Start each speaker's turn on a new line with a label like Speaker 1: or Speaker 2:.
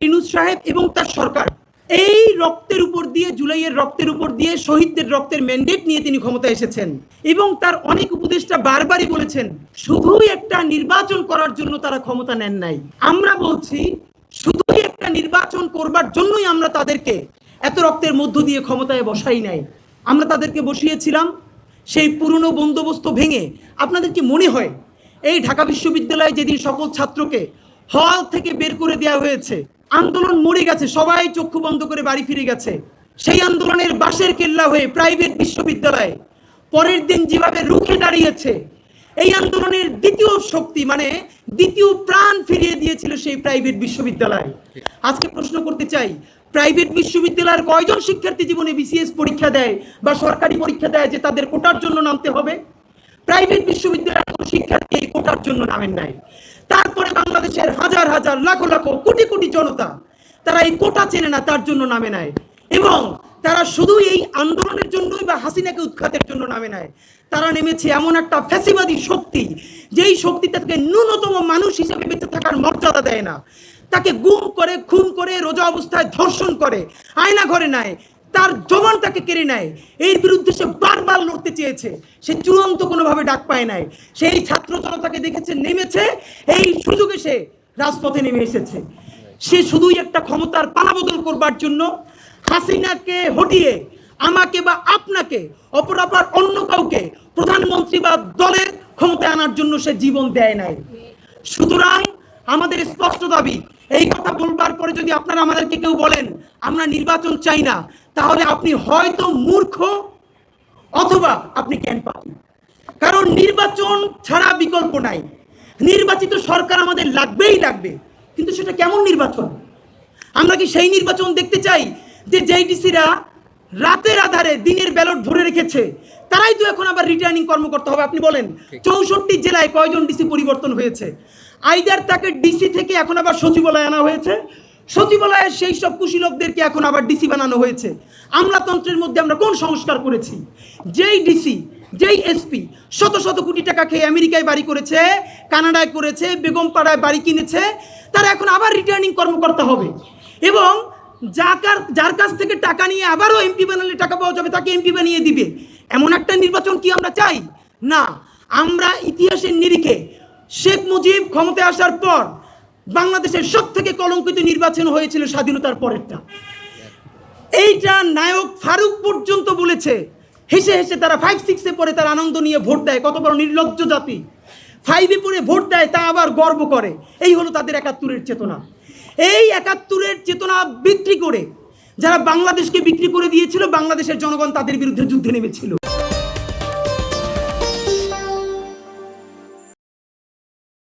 Speaker 1: ইউনূস সাহেব এবং তার সরকার এই রক্তের উপর দিয়ে, জুলাইয়ের রক্তের উপর দিয়ে, শহীদদের রক্তের ম্যান্ডেট নিয়ে তিনি ক্ষমতায় এসেছেন এবং তার অনেক উপদেষ্টা বারবারই বলেছেন শুধুই একটা নির্বাচন করার জন্য তারা ক্ষমতা নেন নাই। আমরা বলছি শুধুই একটা নির্বাচন করবার জন্যই আমরা তাদেরকে এত রক্তের মধ্য দিয়ে ক্ষমতায় বসাই নাই। আমরা তাদেরকে বসিয়েছিলাম সেই পুরনো বন্দোবস্ত ভেঙে। আপনাদের কি মনে হয় এই ঢাকা বিশ্ববিদ্যালয়ে যেদিন সকল ছাত্রকে হল থেকে বের করে দেওয়া হয়েছে, আন্দোলন মরে গেছে, সবাই চক্ষু বন্ধ করে বাড়ি ফিরে গেছে, সেই আন্দোলনের বাঁশের কেল্লা হয়ে প্রাইভেট বিশ্ববিদ্যালয় পরের দিন যেভাবে রুখে দাঁড়িয়েছে, এই আন্দোলনের দ্বিতীয় শক্তি মানে দ্বিতীয় প্রাণ ফিরিয়ে দিয়েছিল সেই প্রাইভেট বিশ্ববিদ্যালয়। আজকে প্রশ্ন করতে চাই, প্রাইভেট বিশ্ববিদ্যালয়ের কয়জন শিক্ষার্থী জীবনে বিসিএস পরীক্ষা দেয় বা সরকারি পরীক্ষা দেয় যে তাদের কোটার জন্য নামতে হবে? প্রাইভেট বিশ্ববিদ্যালয়ের শিক্ষার্থী এই কোটার জন্য নামেন নাই। তারপরে বাংলাদেশের হাজার হাজার লাখো লাখো কোটি কোটি জনতা তারা এই কোটা চেনে না, তার জন্য নামে নেয় এবং তারা শুধু এই আন্দোলনের জন্যই বা হাসিনাকে উৎখাতের জন্য নামে নেয়। তারা নেমেছে এমন একটা ফ্যাসিবাদী শক্তি, যেই শক্তি তাকে ন্যূনতম মানুষ হিসেবে বেঁচে থাকার মর্যাদা দেয় না, তাকে গুম করে, খুন করে, রোজা অবস্থায় ধর্ষণ করে, আয়না ঘরে নেয়, তার জবান তাকে কেড়ে নেয়। এর বিরুদ্ধে সে বারবার লড়তে চেয়েছে, সে চূড়ান্ত কোনোভাবে ডাক পায় নাই। সেই ছাত্র জনতাকে দেখেছে নেমেছে, এই সুযোগে সে রাজপথে নেমে এসেছে। সে শুধুই একটা ক্ষমতার পালাবদল করবার জন্য হাসিনাকে হটিয়ে আমাকে বা আপনাকে অপরাপর অন্য কাউকে প্রধানমন্ত্রী বা দলের ক্ষমতায় আনার জন্য সে জীবন দেয় নাই। সুতরাং আমাদের স্পষ্ট দাবি, এই কথা বলবার পরে যদি আপনারা আমাদেরকে কেউ বলেন আমরা নির্বাচন চাই না, তাহলে আপনি হয়তো মূর্খ অথবা আপনি জ্ঞান পান। কারণ নির্বাচন ছাড়া বিকল্প নাই। নির্বাচিত সরকার আমাদের লাগবেই লাগবে, কিন্তু সেটা কেমন নির্বাচন? আমরা কি সেই নির্বাচন দেখতে চাই যে জেডিসিরা রাতের আধারে দিনের ব্যালট ধরে রেখেছে, তারাই তো এখন আবার রিটার্নিং কর্মকর্তা হবে? আপনি বলেন 64 জেলায় কয়জন ডিসি পরিবর্তন হয়েছে? আইদার তাকে ডিসি থেকে এখন আবার সচিবালয় আনা হয়েছে, সচিবালয়ের সেই সব কুশীলকদেরকে এখন আবার ডিসি বানানো হয়েছে। আমলাতন্ত্রের মধ্যে আমরা কোন সংস্কার করেছি? যেই ডিসি, যেই এসপি শত শত কোটি টাকা খেয়ে আমেরিকায় বাড়ি করেছে, কানাডায় করেছে, বেগমপাড়ায় বাড়ি কিনেছে, তারা এখন আবার রিটার্নিং কর্মকর্তা হবে এবং যার কাছ থেকে টাকা নিয়ে আবারও এমপি বানালে টাকা পাওয়া যাবে, তাকে এমপি বানিয়ে দিবে। এমন একটা নির্বাচন কি আমরা চাই? না। আমরা ইতিহাসের নিরিখে শেখ মুজিব ক্ষমতায় আসার পর বাংলাদেশের সব থেকে কলঙ্কিত নির্বাচন হয়েছিল স্বাধীনতার পরেরটা। এইটা নায়ক ফারুক পর্যন্ত বলেছে, হেসে হেসে তারা 5-6-এ পরে তার আনন্দ নিয়ে ভোট দেয়। কত বড় নির্লজ্জ জাতি! 5-এ পরে ভোট দেয়, তা আবার গর্ব করে। এই হলো তাদের 71-এর চেতনা। এই 71-এর চেতনা বিক্রি করে যারা বাংলাদেশকে বিক্রি করে দিয়েছিল, বাংলাদেশের জনগণ তাদের বিরুদ্ধে যুদ্ধে নেমেছিল।